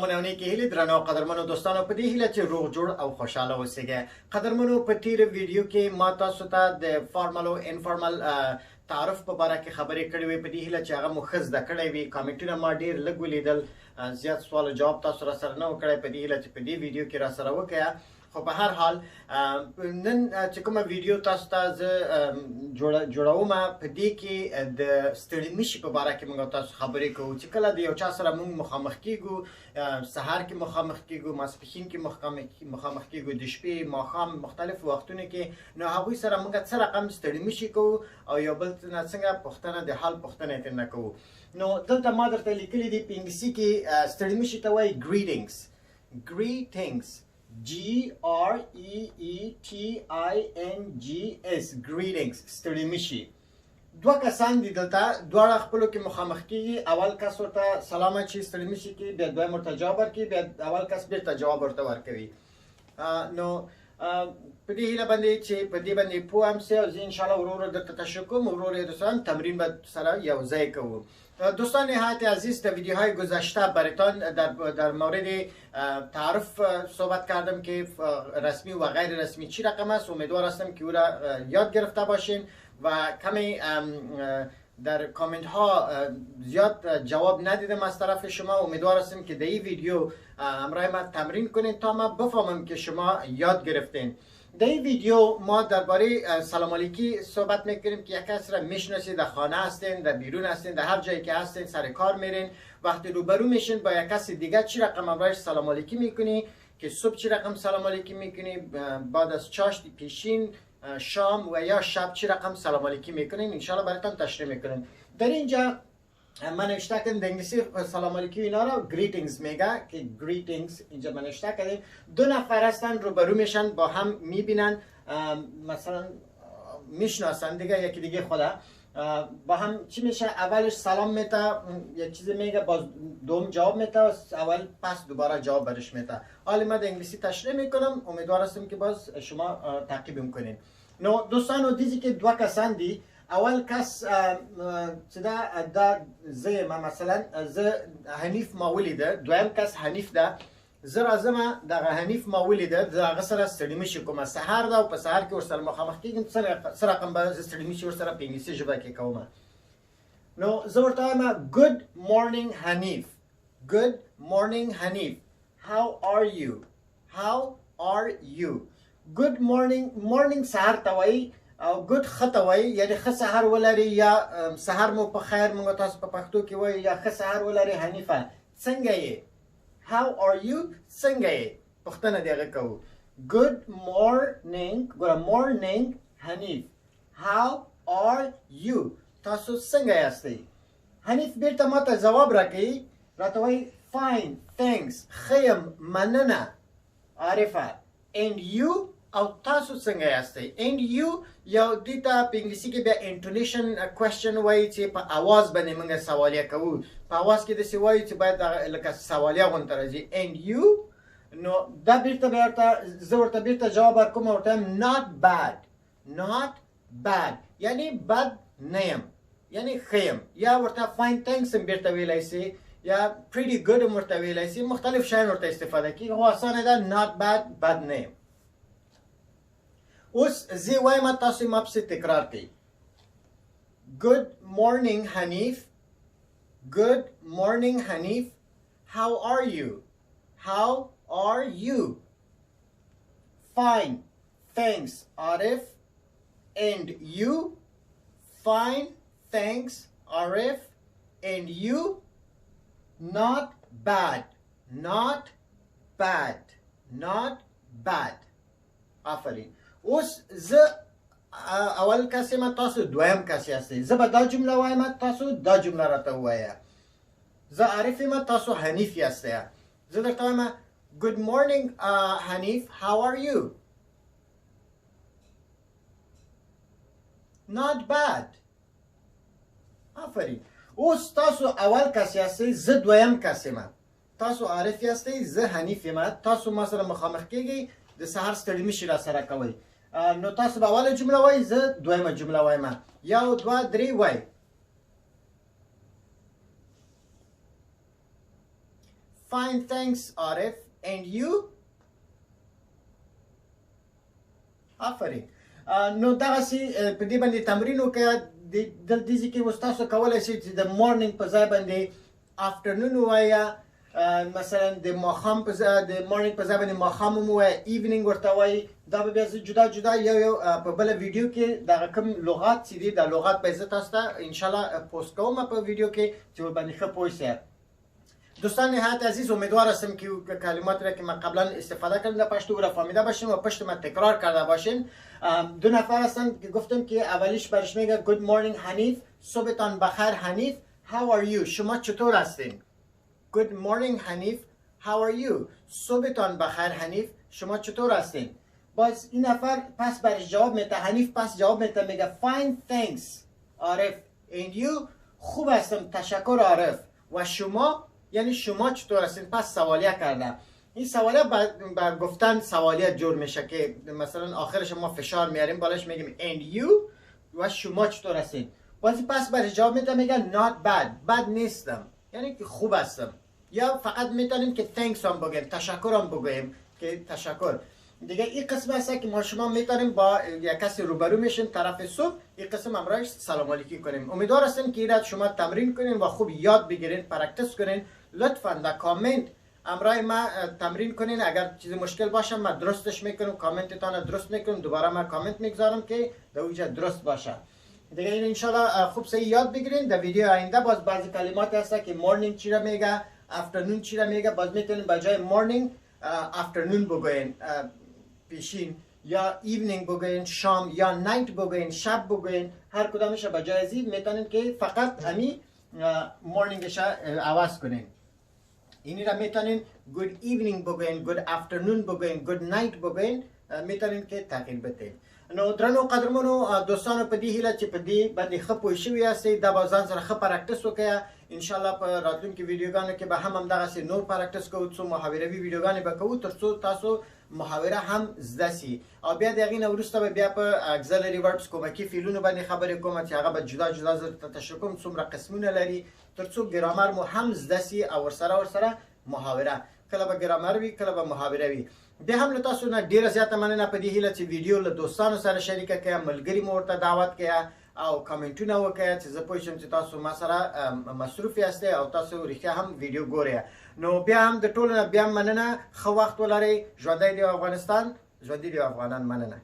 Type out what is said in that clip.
منونی کې هیله درنو قدرمنو دوستانو په دې هیله چې روغ جوړ او خوشاله اوسئ. قدرمنو په تیر ویډیو کې ما تاسو ته د فارمل او انفارمل تعارف په اړه کې خبرې کړې وې. په دې هیله چې هغه مو ښه زده کړی وي. کامنټونه ما ډېر لږ ولیدل، زیات سوال جواب تاسو را سره نه وکړی. په دې هیله چې په دې ویډیو کې را سره وکړئ. خو په هر حال نن چې کومه ویډیو تاسو ته زه جوړوم په دې کې د ستړي مشي په اړه کې موږ تاسو خبرې کوو چې کله د یو چا سره موږ مخامخ کیږو، سهار کې مخامخ کیږو، ماسپښین کې مخامخ کیږو، د شپې ماښام مختلف وختونو کې، نو هغوی سره موږ څه رقم ستړي مشي کوو او یو بل نه څنګه پوښتنه د حال پوښتنه یې ترنه کوو. نو دلته ما درته لیکلي دي په انګلیسي کې ستړي مشي ته وایي greetings. Greetings greetings ستړي مشي. دوه کسان دي دلته، دواړه خپلو کې مخامخ کیږي. اول کس ورته سلام اچوي ستړي مشي کې، بیا دویم ورته جواب ورکوي، بیا اول کس بیرته جواب ورته ورکوي. نو په دې هیله باندې چې په دې باندې پوه هم سئ او زه انشاءالله ورو ورو درته تشریح کوم. ورو ورو دوستان تمرین به سره یوځای کوو. دوستان نهایت عزیز، در ویدیوهای گذشته براتون در مورد تعارف صحبت کردم که رسمی و غیر رسمی چی رقم است. امیدوار هستم که او را یاد گرفته باشین و کمی در کامنت ها زیاد جواب ندیدم از طرف شما. امیدوار هستم که در این ویدیو همراه من تمرین کنین تا من بفهمم که شما یاد گرفتین. در این ویدیو ما درباره سلام علیکی صحبت میکنیم که یک کس را میشناسید، در خانه هستین، در بیرون هستین، در هر جایی که هستین، سر کار میرین، وقتی روبرو میشین با یک کس دیگه چی رقم امرایش سلام علیکی میکنی، که صبح چی رقم سلام علیکی میکنی، بعد از چاشت، پیشین، شام و یا شب چی رقم سلام علیکی میکنین. انشالله براتون تشریح میکنیم. در اینجا من نوشته کردم در انگلیسی سلام علیکم اینا را greetings میگه که greetings اینجا من نوشته کردیم. دو نفر هستن روبرو میشن، با هم میبینن، مثلا میشناسن دیگه، یکی دیگه خدا با هم چی میشه، اولش سلام میته، یک چیزی میگه، باز دوم جواب میته، اول پس دوباره جواب برش میته. حالا من در انگلیسی تشریح میکنم، امیدوار هستم که باز شما تعقیب میکنین. نو دوستان و دیدی که دو کسان دی، اول کس دا زه ما مثلا زه حنیف ما ولیده، دویم کس حنیف ده، زه راځم دغه حنیف ما ولیده، د هغه سره ستړي مشي کومه، سهار ده او په سهار کې ورسره مخامخ کېږم، څه رقم به زه ستړي مشي ورسره په انګلیسي ژبه کې کومه. نو زه ورته وایم good morning حنیف. good morning حنیف. how are you. how are you. good morning سهار ته وایي او ګډ خطه وای، یعنی ښه سهار ولري، یا سهار مو په خیر موږ تاسو په پښتو کې وای، یا ښه سهار ولري حنیفه، څنګه یې. how are you څنګه یې پوښتنه دې هغه کوو. good morning ګوره morning حنیف. how are you تاسو څنګه یاستئ. حنیف بیرته ماته ځواب راکوي، راته وایي fine thanks ښه یم مننه عارفه. and you او تاسو څنګه یاستئ. and you یو دې ته په انګلیسي کې بیا انټونیشن کوېسچن وایي چې په اواز باندې موږ سوالیه کوو. په اواز کې داسې وایو چې باید لکه سوالیه غوندې راځي. and you نو دا بیرته زه ورته بیرته جواب ورکوم، ورته وایم not bad. not bad یعنی بد نه یم، یعنی ښه یم. یا ورته fine thanks هم بیرته ویلی سي، یا pretty good هم ورته ویلی سي، مختلف شیان ورته استفاده کېږي. خو اسانه ده not bad بد نه یم. اوس زه وایم تاسو ما پسې تکرار کړئ. good morning حنیف. good morning حنیف. how are you. how are you. fine thanks عارف. and you. fine thanks عارف. and you. not bad. not bad. not bad. آفرین. اوس زه اول کس یم، تاسو دویم کس یاستئ. زه به دا جمله وایم، تاسو دا جمله راته ووایه. زه عارف یم، تاسو حنیف یاستئ. زه درته وایم good morning حنیف how are you. not bad. آفرین. اوس تاسو اول کس یاستئ، زه دویم کس یم. تاسو عارف یاستئ، زه حنیف یم. تاسو ما سره مخامخ کېږئ، د سهار ستړي مشي را سره کوئ. نو تاسو به اوله جمله وایي، زه دویمه جمله وایم. یو دوه درې وایي. fine thanks Arif and you. آفرین. نو دغسې په دې باندې تمرین وکړه. دلته کې اوس تاسو کولی شئ چې د مارنینګ په ځای باندې afternoon ووایه، مثلا د ماښام په ځای د مارنینګ په ځای باندې ماښام هم ووایه، ایونینګ ورته وایي. دا به بیا زه جدا جدا یو په بله ویډیو کې دغه کوم لغات چې دي دا لغات به زه تاسو ته انشاءالله پوسټ کوم په ویډیو کې چې ورباندې ښه پوه شئ. دوستان نهایت عزیز، امیدوار هستم که کلماتی را که من قبلا استفاده کردم در پشتو را فهمیده باشین و پشت من تکرار کرده باشین. دو نفر هستن که گفتم که اولیش برش میگه good morning حنیف، صبحتان بخیر حنیف. how are you، شما چطور هستین؟ good morning حنیف، how are you، صبحتان بخیر حنیف، شما چطور هستین؟ باز این نفر پس برش جواب میده، حنیف پس جواب میده میگه fine thanks عارف and you، خوب هستم تشکر عارف. و شما یعنی شما چطور هستین؟ پس سوالیه کرده. این سوالیه بر گفتن سوالیه جور میشه که مثلا آخرش ما فشار میاریم بالاش میگیم and you و شما چطور هستین. بازی پس برش جواب میده میگه not bad، بد نیستم یعنی که خوب هستم. یا فقط میتونیم که thanks هم بگیم، تشکر هم بگیم که تشکر. دیگه این قسم هست که ما شما میتونیم با یک کسی روبرو میشیم طرف صبح، این قسم امرایش سلام علیکی کنیم. امیدوار هستم که ایراد شما تمرین کنین و خوب یاد بگیرین، پرکتس کنین. لطفا در کامنت امرای ما تمرین کنین. اگر چیز مشکل باشه من درستش میکنم، کامنتتان درست میکنم، دوباره من کامنت میگذارم که در اونجا درست باشه. دیگه این انشالله خوب صحیح یاد بگیرین. در ویدیو آینده باز بعضی کلمات هست که مورنینگ چی را میگه، افترنون چی را میگه، باز میتونین به جای مورنینگ افترنون بگوین پیشین، یا ایونینگ بگوین شام، یا نایت بگوین شب بگوین. هر کدامش به جای از این میتونین که فقط همی مورنینگش عوض کنین. اینی را میتونین گود ایونینگ بگوین، گود افترنون بگوین، گود نایت بگوین، میتونین که تغییر بدین. نو درنو قدرمنو دوستانو په دې هیله چې په دې باندې ښه پوه شوي یاستئ، دا به ځان سره ښه پراکټس وکړئ. انشاءالله په راتلونکي ویډیوګانو کې به هم همدغسې نور پراکټس کوو، څو محاوروي ویډیوګانې به کوو تر څو تاسو محاوره هم زده سي. او بیا د هغې نه وروسته به بیا په اګزلري وربس کومکي فعلونو باندې خبرې کوم چې هغه به جدا جدا زه درته تشریح کوم څومره قسمونه لري، تر څو ګرامر مو هم زده سي او ورسره محاوره. کله به ګرامر وي کله به محاوره وي. بیا هم له تاسو نه ډیره زیاته مننه په دې هیله چې ویډیو له دوستانو سره شریکه کړئ، ملګري مو ورته دعوت کړئ او کامنټونه وکړئ چې زه پوه شم چې تاسو ما سره مصروف یاستئ او تاسو رښتیا هم ویډیو ګورئ. نو بیا هم د ټولو نه بیا مننه، ښه وخت ولرئ. ژوندی دی افغانستان، ژوندي دی افغانان. مننه.